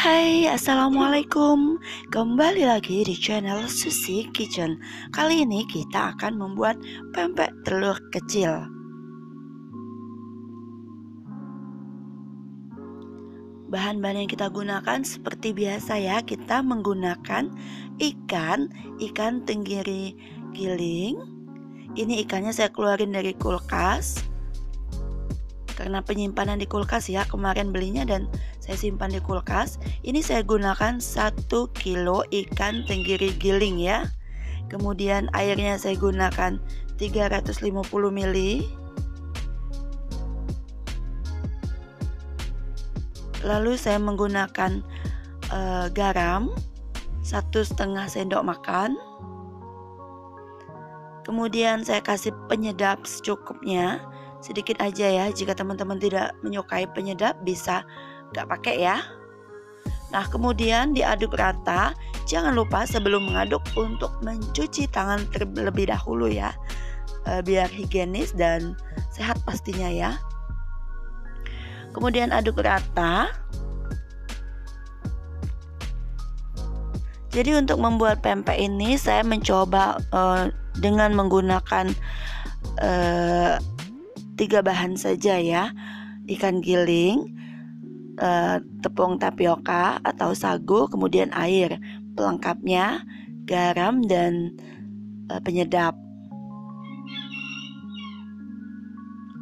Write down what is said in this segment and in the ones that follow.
Hai, assalamualaikum. Kembali lagi di channel Susi Kitchen. Kali ini kita akan membuat pempek telur kecil. Bahan-bahan yang kita gunakan seperti biasa ya. Kita menggunakan ikan tenggiri giling. Ini ikannya saya keluarin dari kulkas karena penyimpanan di kulkas ya, kemarin belinya dan saya simpan di kulkas. Ini saya gunakan 1 kilo ikan tenggiri giling ya. Kemudian airnya saya gunakan 350 ml. Lalu saya menggunakan garam 1,5 sendok makan. Kemudian saya kasih penyedap secukupnya, sedikit aja ya. Jika teman-teman tidak menyukai penyedap bisa gak pakai ya. Nah, kemudian diaduk rata. Jangan lupa sebelum mengaduk untuk mencuci tangan terlebih dahulu ya, biar higienis dan sehat pastinya ya. Kemudian aduk rata. Jadi untuk membuat pempek ini saya mencoba dengan menggunakan 3 bahan saja ya. Ikan giling, tepung tapioka atau sagu, kemudian air. Pelengkapnya garam dan penyedap.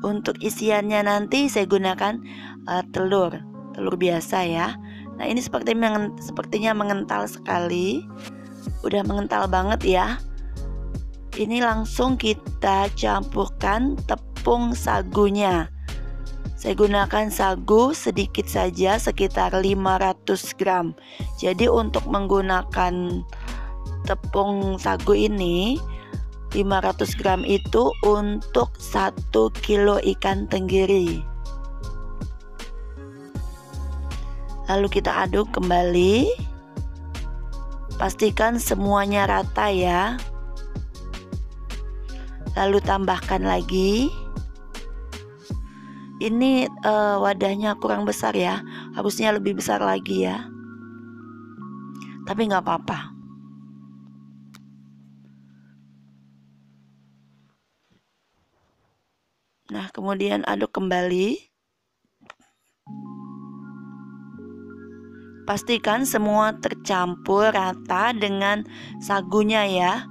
Untuk isiannya nanti saya gunakan telur biasa ya. Nah, ini sepertinya mengental sekali. Udah mengental banget ya. Ini langsung kita campurkan tepung sagunya. Saya gunakan sagu sedikit saja, sekitar 500 gram. Jadi untuk menggunakan tepung sagu ini 500 gram itu untuk 1 kilo ikan tenggiri. Lalu kita aduk kembali. Pastikan semuanya rata ya. Lalu tambahkan lagi. Ini wadahnya kurang besar ya, harusnya lebih besar lagi ya. Tapi nggak apa-apa. Nah, kemudian aduk kembali. Pastikan semua tercampur rata dengan sagunya ya.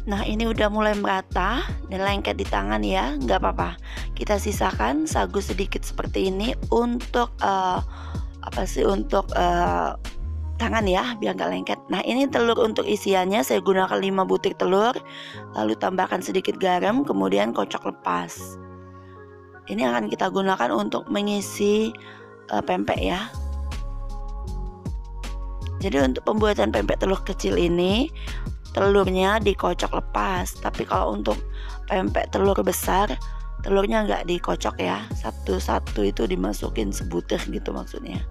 Nah, ini udah mulai merata dan lengket di tangan ya, nggak apa-apa. Kita sisakan sagu sedikit seperti ini untuk tangan ya, biar nggak lengket. Nah, ini telur untuk isiannya saya gunakan 5 butir telur. Lalu tambahkan sedikit garam, kemudian kocok lepas. Ini akan kita gunakan untuk mengisi pempek ya. Jadi untuk pembuatan pempek telur kecil ini telurnya dikocok lepas, tapi kalau untuk pempek telur besar telurnya nggak dikocok ya, satu-satu itu dimasukin sebutir gitu maksudnya.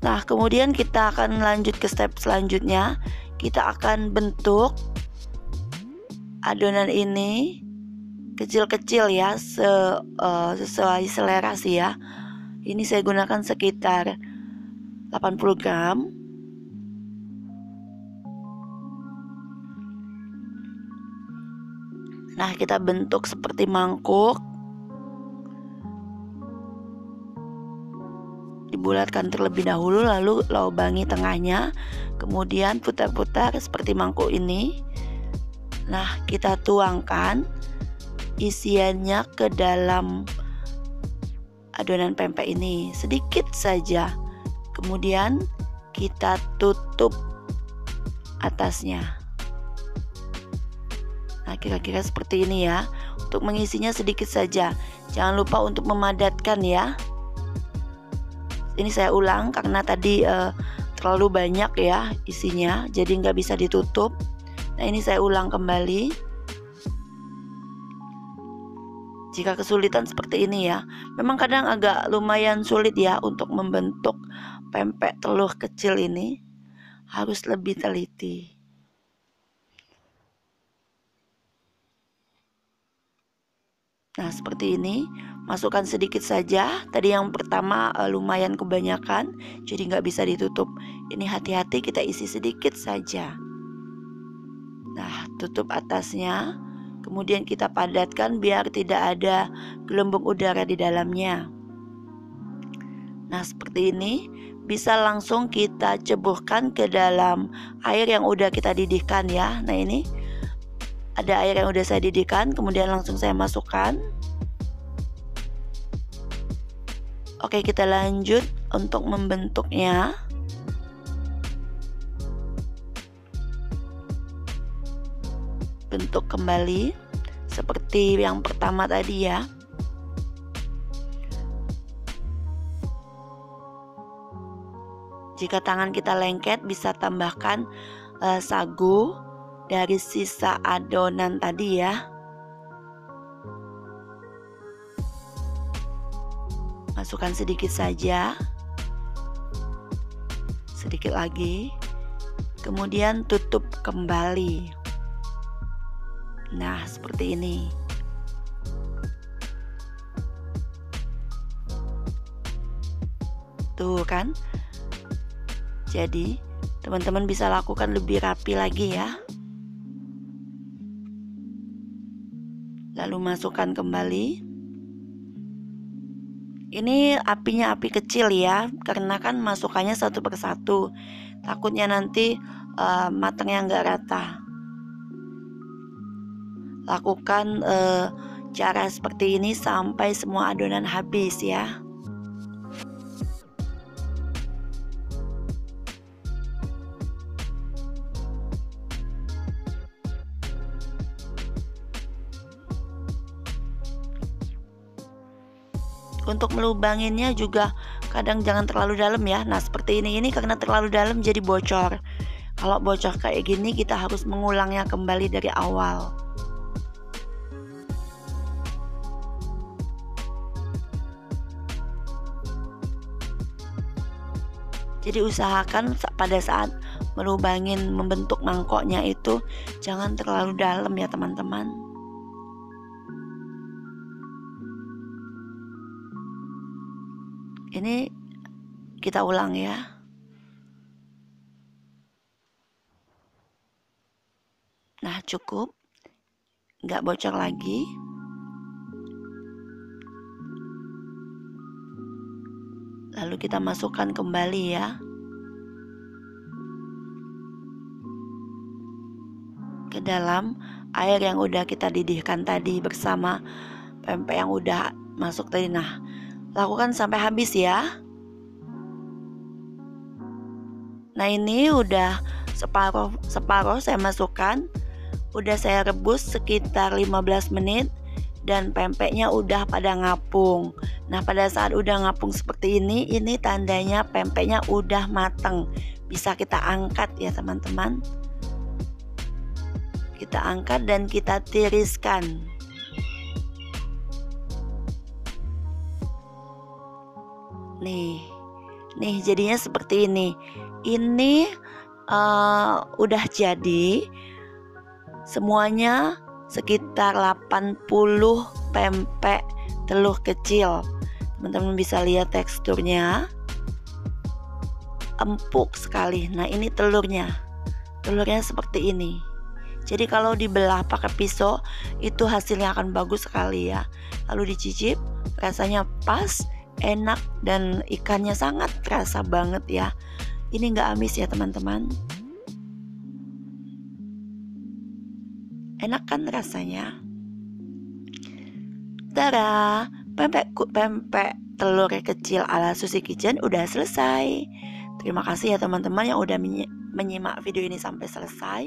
Nah, kemudian kita akan lanjut ke step selanjutnya. Kita akan bentuk adonan ini kecil-kecil ya, sesuai selera sih ya. Ini saya gunakan sekitar 80 gram. Nah, kita bentuk seperti mangkuk. Dibulatkan terlebih dahulu, lalu lubangi tengahnya. Kemudian putar-putar seperti mangkuk ini. Nah, kita tuangkan isiannya ke dalam adonan pempek ini sedikit saja. Kemudian kita tutup atasnya. Nah, kira-kira seperti ini ya. Untuk mengisinya sedikit saja. Jangan lupa untuk memadatkan ya. Ini saya ulang karena tadi terlalu banyak ya isinya, jadi nggak bisa ditutup. Nah ini saya ulang kembali. Jika kesulitan seperti ini ya, memang kadang agak lumayan sulit ya untuk membentuk pempek telur kecil ini, harus lebih teliti. Nah seperti ini, masukkan sedikit saja. Tadi yang pertama lumayan kebanyakan, jadi nggak bisa ditutup. Ini hati-hati, kita isi sedikit saja. Nah tutup atasnya, kemudian kita padatkan biar tidak ada gelembung udara di dalamnya. Nah seperti ini, bisa langsung kita ceburkan ke dalam air yang udah kita didihkan ya. Nah ini ada air yang udah saya didihkan, kemudian langsung saya masukkan. Oke, kita lanjut untuk membentuknya. Bentuk kembali seperti yang pertama tadi ya. Jika tangan kita lengket, bisa tambahkan sagu dari sisa adonan tadi ya. Masukkan sedikit saja, sedikit lagi, kemudian tutup kembali. Nah seperti ini. Tuh kan, jadi teman-teman bisa lakukan lebih rapi lagi ya. Lalu masukkan kembali. Ini apinya api kecil ya, karena kan masukannya satu persatu. Takutnya nanti matangnya nggak rata. Lakukan cara seperti ini sampai semua adonan habis ya. Untuk melubanginnya juga kadang jangan terlalu dalam ya. Nah seperti ini karena terlalu dalam jadi bocor. Kalau bocor kayak gini kita harus mengulangnya kembali dari awal. Jadi usahakan pada saat melubangin membentuk mangkoknya itu jangan terlalu dalam ya teman-teman. Ini kita ulang ya. Nah cukup, nggak bocor lagi. Lalu kita masukkan kembali ya ke dalam air yang udah kita didihkan tadi bersama pempek yang udah masuk tadi. Nah lakukan sampai habis ya. Nah ini udah separuh saya masukkan. Udah saya rebus sekitar 15 menit dan pempeknya udah pada ngapung. Nah pada saat udah ngapung seperti ini tandanya pempeknya udah mateng. Bisa kita angkat ya teman-teman. Kita angkat dan kita tiriskan. Nih jadinya seperti ini. Ini udah jadi semuanya sekitar 80 pempek telur kecil. Teman-teman bisa lihat teksturnya empuk sekali. Nah ini telurnya seperti ini. Jadi kalau dibelah pakai pisau itu hasilnya akan bagus sekali ya. Lalu dicicip, rasanya pas, enak, dan ikannya sangat terasa banget ya. Ini nggak amis ya teman-teman. Enak kan rasanya. Tada, pempek telur kecil ala Susi Kitchen udah selesai. Terima kasih ya teman-teman yang udah menyimak video ini sampai selesai.